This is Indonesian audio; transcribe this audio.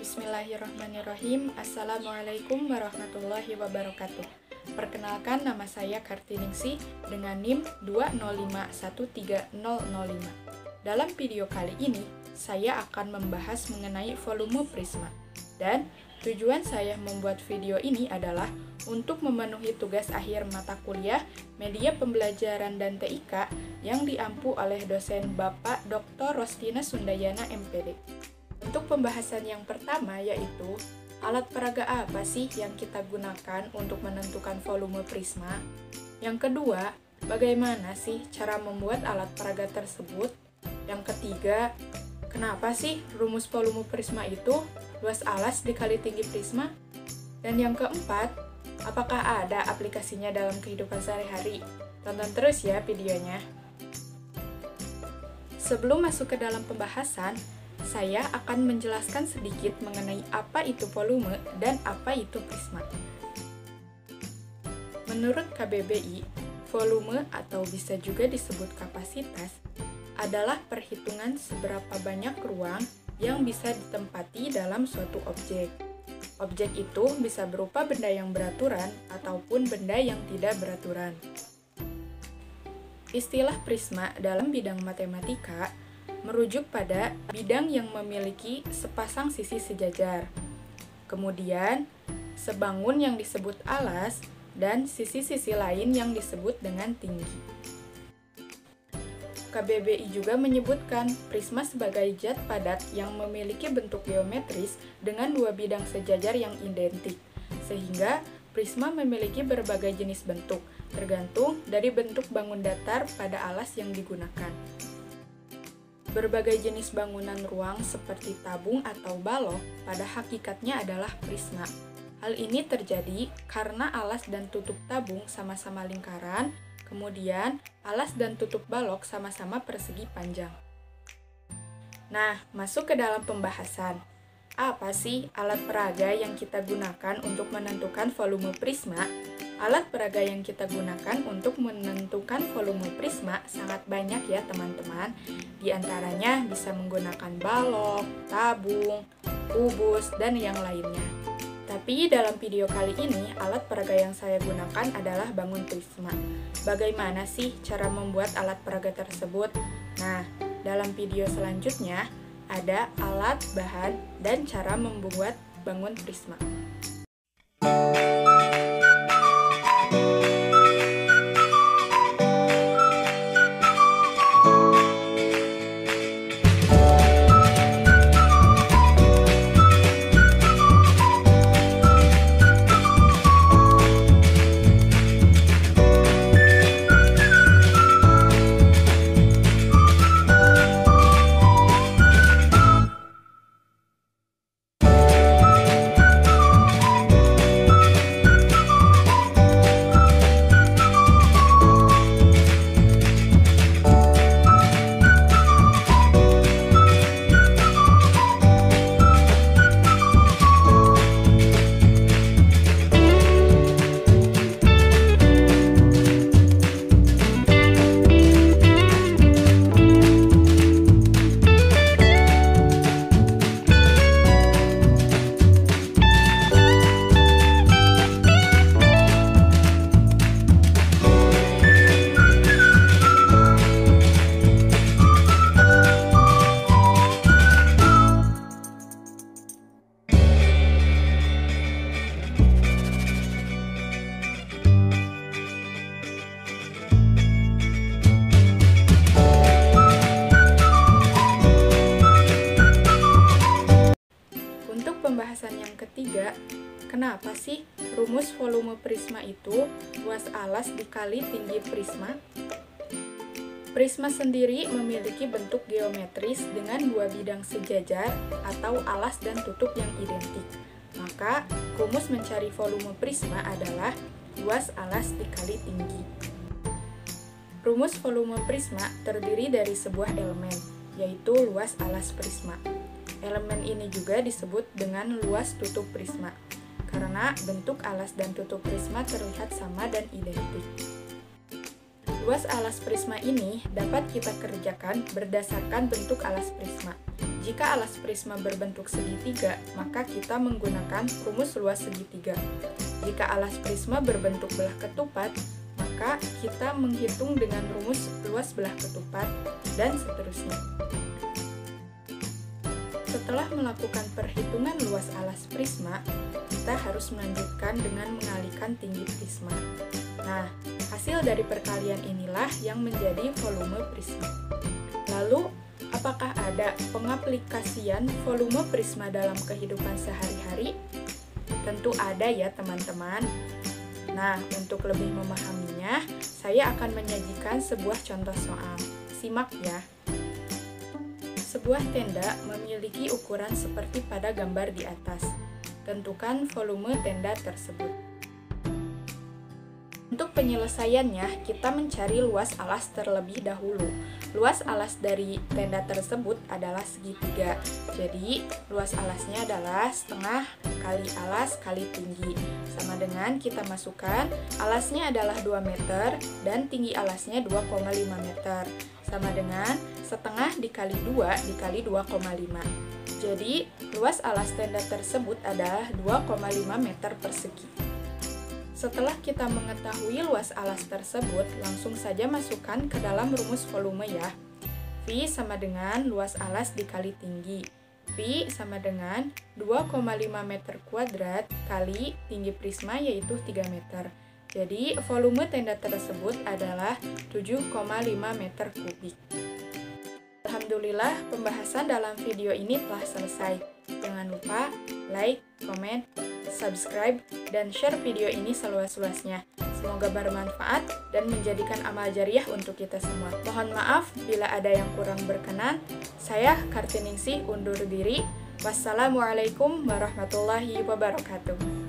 Bismillahirrahmanirrahim. Assalamualaikum warahmatullahi wabarakatuh. Perkenalkan, nama saya Kartiningsih dengan NIM 2051305. Dalam video kali ini, saya akan membahas mengenai volume prisma. Dan tujuan saya membuat video ini adalah untuk memenuhi tugas akhir mata kuliah Media Pembelajaran dan TIK yang diampu oleh dosen Bapak Dr. Rostina Sundayana, MPD. Untuk pembahasan yang pertama yaitu, alat peraga apa sih yang kita gunakan untuk menentukan volume prisma? Yang kedua, bagaimana sih cara membuat alat peraga tersebut? Yang ketiga, kenapa sih rumus volume prisma itu luas alas dikali tinggi prisma? Dan yang keempat, apakah ada aplikasinya dalam kehidupan sehari-hari? Tonton terus ya videonya. Sebelum masuk ke dalam pembahasan, saya akan menjelaskan sedikit mengenai apa itu volume dan apa itu prisma. Menurut KBBI, volume atau bisa juga disebut kapasitas adalah perhitungan seberapa banyak ruang yang bisa ditempati dalam suatu objek. Objek itu bisa berupa benda yang beraturan ataupun benda yang tidak beraturan. Istilah prisma dalam bidang matematika merujuk pada bidang yang memiliki sepasang sisi sejajar. Kemudian, sebangun yang disebut alas dan sisi-sisi lain yang disebut dengan tinggi. KBBI juga menyebutkan prisma sebagai zat padat yang memiliki bentuk geometris dengan dua bidang sejajar yang identik, sehingga prisma memiliki berbagai jenis bentuk, tergantung dari bentuk bangun datar pada alas yang digunakan. Berbagai jenis bangunan ruang seperti tabung atau balok pada hakikatnya adalah prisma. Hal ini terjadi karena alas dan tutup tabung sama-sama lingkaran, kemudian alas dan tutup balok sama-sama persegi panjang. Nah, masuk ke dalam pembahasan. Apa sih alat peraga yang kita gunakan untuk menentukan volume prisma? Alat peraga yang kita gunakan untuk menentukan volume prisma sangat banyak ya teman-teman. Di antaranya bisa menggunakan balok, tabung, kubus, dan yang lainnya. Tapi dalam video kali ini, alat peraga yang saya gunakan adalah bangun prisma. Bagaimana sih cara membuat alat peraga tersebut? Nah, dalam video selanjutnya ada alat, bahan, dan cara membuat bangun prisma. Pembahasan yang ketiga, kenapa sih rumus volume prisma itu luas alas dikali tinggi prisma? Prisma sendiri memiliki bentuk geometris dengan dua bidang sejajar atau alas dan tutup yang identik. Maka, rumus mencari volume prisma adalah luas alas dikali tinggi. Rumus volume prisma terdiri dari sebuah elemen, yaitu luas alas prisma. Elemen ini juga disebut dengan luas tutup prisma, karena bentuk alas dan tutup prisma terlihat sama dan identik. Luas alas prisma ini dapat kita kerjakan berdasarkan bentuk alas prisma. Jika alas prisma berbentuk segitiga, maka kita menggunakan rumus luas segitiga. Jika alas prisma berbentuk belah ketupat, maka kita menghitung dengan rumus luas belah ketupat, dan seterusnya. Setelah melakukan perhitungan luas alas prisma, kita harus melanjutkan dengan mengalihkan tinggi prisma. Nah, hasil dari perkalian inilah yang menjadi volume prisma. Lalu, apakah ada pengaplikasian volume prisma dalam kehidupan sehari-hari? Tentu ada ya teman-teman. Nah, untuk lebih memahaminya, saya akan menyajikan sebuah contoh soal. Simak ya. Sebuah tenda memiliki ukuran seperti pada gambar di atas. Tentukan volume tenda tersebut. Untuk penyelesaiannya, kita mencari luas alas terlebih dahulu. Luas alas dari tenda tersebut adalah segitiga. Jadi, luas alasnya adalah setengah kali alas kali tinggi. Sama dengan kita masukkan, alasnya adalah 2 meter dan tinggi alasnya 2,5 meter. Sama dengan setengah dikali 2 dikali 2,5. Jadi, luas alas tenda tersebut adalah 2,5 meter persegi. Setelah kita mengetahui luas alas tersebut, langsung saja masukkan ke dalam rumus volume ya. V sama dengan luas alas dikali tinggi. V sama dengan 2,5 meter kuadrat kali tinggi prisma yaitu 3 meter. Jadi, volume tenda tersebut adalah 7,5 meter kubik. Alhamdulillah, pembahasan dalam video ini telah selesai. Jangan lupa like, komen, subscribe, dan share video ini seluas-luasnya. Semoga bermanfaat dan menjadikan amal jariah untuk kita semua. Mohon maaf bila ada yang kurang berkenan. Saya Kartiningsih undur diri. Wassalamualaikum warahmatullahi wabarakatuh.